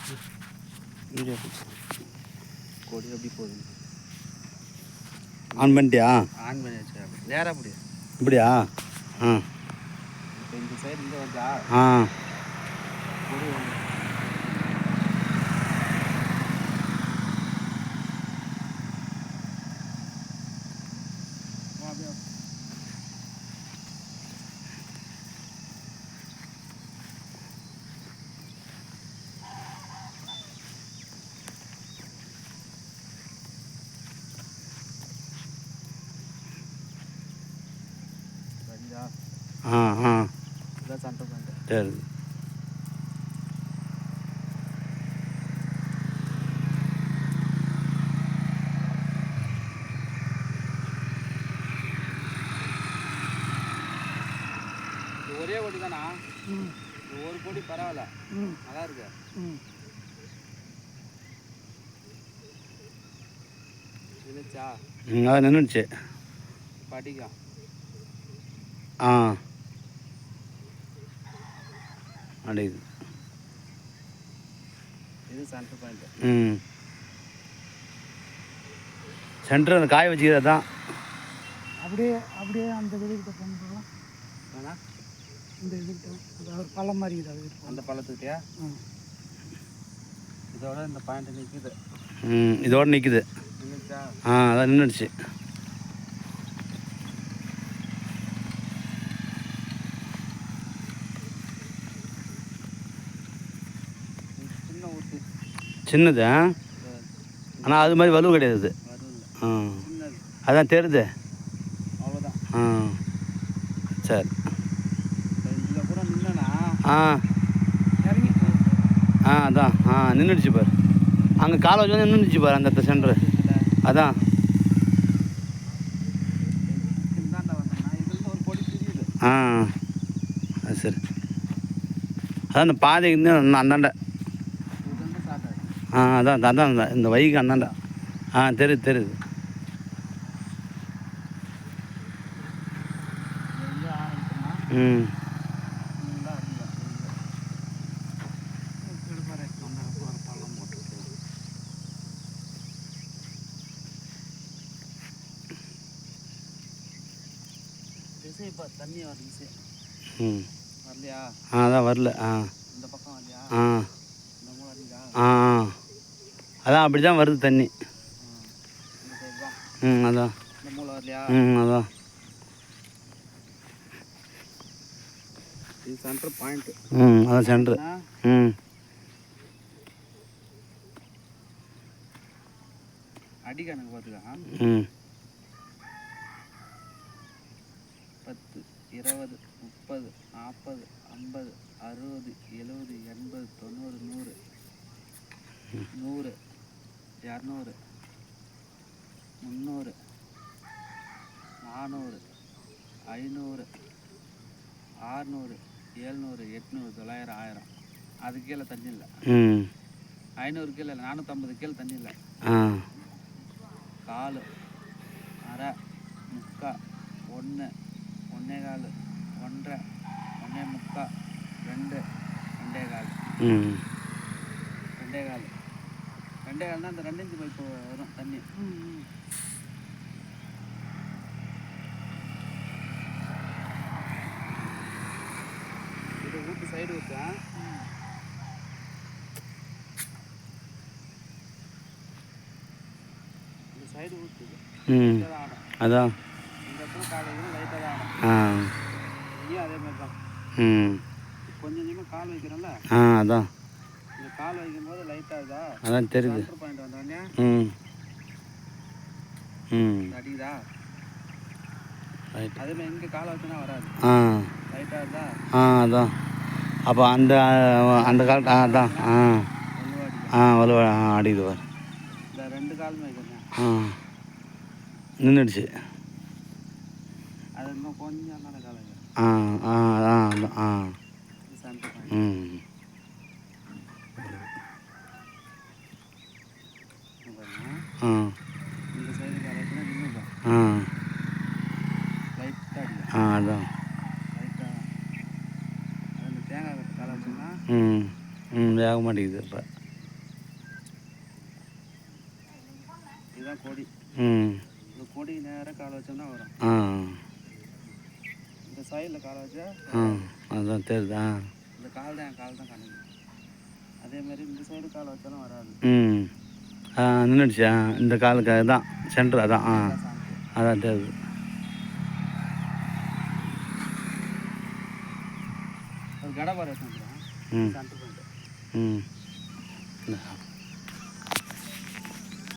Video கொடி எப்படி போகுது ஆன் பண்ணிட்டியா? ஆன் பண்ணி வச்சு நேராக அப்படி இப்படியா? ஆ இப்போ இந்த சைடு இங்கே வந்தா ஆ கொடி ஆ ஆ இதான் சண்டை பண்ணிட்டேன். சரி. ஒரே கொடி தானா? ஒரு கொடி பரவாயில்ல, நல்லா இருக்கு. இருந்துச்சா? அது நின்றுச்சு. படிக்கா ஆ அடிக்குது. இது சென்டர் பாயிண்ட். சென்டர் அந்த காய வச்சுக்கிறது தான். அப்படியே அப்படியே அந்த இதுக்கிட்ட போகணும். வேணா இந்த இதுக்கிட்ட அது ஒரு பள்ளம் மாதிரி இருக்குது. அது அந்த பள்ளத்துக்கிட்டயா? இதோட இந்த பாயிண்ட் நிற்குது. இதோட நிற்குது. நின்றுச்சா? அதான் நின்றுடுச்சு. சின்ன ஊற்று சின்னது. ஆனால் அது மாதிரி வலுவு கிடையாது. சின்னது அதான் தெரியுது. அவ்வளோதான். சரி. இதில் கூட நின்னா இறங்கி அதான் நின்றுடுச்சு பாரு. அங்கே காலை வச்சு வந்து நின்றுடுச்சு பாரு அந்த சென்டரு. அதான் ஒரு பொடி தெரியுது. அது சரி. அதான் இந்த பாதைக்கு இருந்து அந்தாண்ட. அதான் அதான் இந்த வைக்கு அந்தாண்ட. தெரியுது தெரியுது. இப்போ தண்ணி வரல. வரலையா? அதான் வரல. இந்த பக்கம் வரலையா? இந்த மூணு வரலையா? அதான் அப்படி தான் வருது தண்ணி. இந்த சைடு தான். அதான். இந்த மூளை வரலையா? அதான். இது சென்டர் பாயிண்ட். அதான் சென்டர். அடி கணக்கு பார்த்துக்கா. 10, 20, 30, 40, 50, 60, 70, 80, 90, 100, 200, 300, 400, 500, 600, 700, 800, 900, 1000. அது கீழே தண்ணி இல்லை. 500 கீழே இல்லை. 450 கீழே தண்ணி இல்லை. கால், அரை, முக்கா, 1, 1.25, 1.5, 1.25, 2, 2.25, 2.25. 2.25 அந்த 2 இன்ச்சு பைப்பு வரும் தண்ணி. இது ஊட்டு சைடு ஊற்றா. இந்த சைடு ஊற்றுது. அதான் இந்த இடத்துல காலையில் லைட்டாக தான் ஆடும். இங்கேயும் அதே மாதிரி தான். கொஞ்சம் கொஞ்சமாக கால் வைக்கிறோம்ல. அதான் இந்த கால் வைக்கும்போது லைட்டாக இதா. அதான் தெரியுது. சென்டர் பாயிண்ட் வந்தோடனே அடிக்குதா. அதே மாதிரி இங்கே காலை வச்சுனா வராது. லைட்டாக இருந்தா. அதான் அப்போ அந்த அந்த கால் அதான் வலுவா அடிக்குது பாரு. இந்த 2 காலுமே வைக்கிறேன். நின்றுடுச்சு. அது இன்னும் கொஞ்சம் மேலே கால் வைக்கிறேன். அதான் சென்டர் பாயிண்ட். இந்த சைடு கால் வச்சுனா நின்றுடும். லைட்டாக அடிக்கும். அதான் லைட்டாக அந்த தேங்காய் காலை வச்சோம்னா வேக மாட்டேங்குது இப்போ. இதான் கொடி. ம் இந்த கொடி நேராக காலை வச்சோம்னா வரும். ஆ இந்த சைடில் காலை வச்சா ஆ அதான் தெரியுதா? இந்த கால் தான் என் கால் தான் கணக்கு. அதே மாதிரி இந்த சைடு காலை வச்சாலும் வராது. ம் நின்றுடுச்சா? இந்த காலுக்கு அதுதான் சென்டர் அதான். ஆ இதான் சாமி. அதான் தெரியுது. ஒரு கடை பாரு வச்சுருக்கேன். ம் சென்டர் பண்ணிட்டு ம்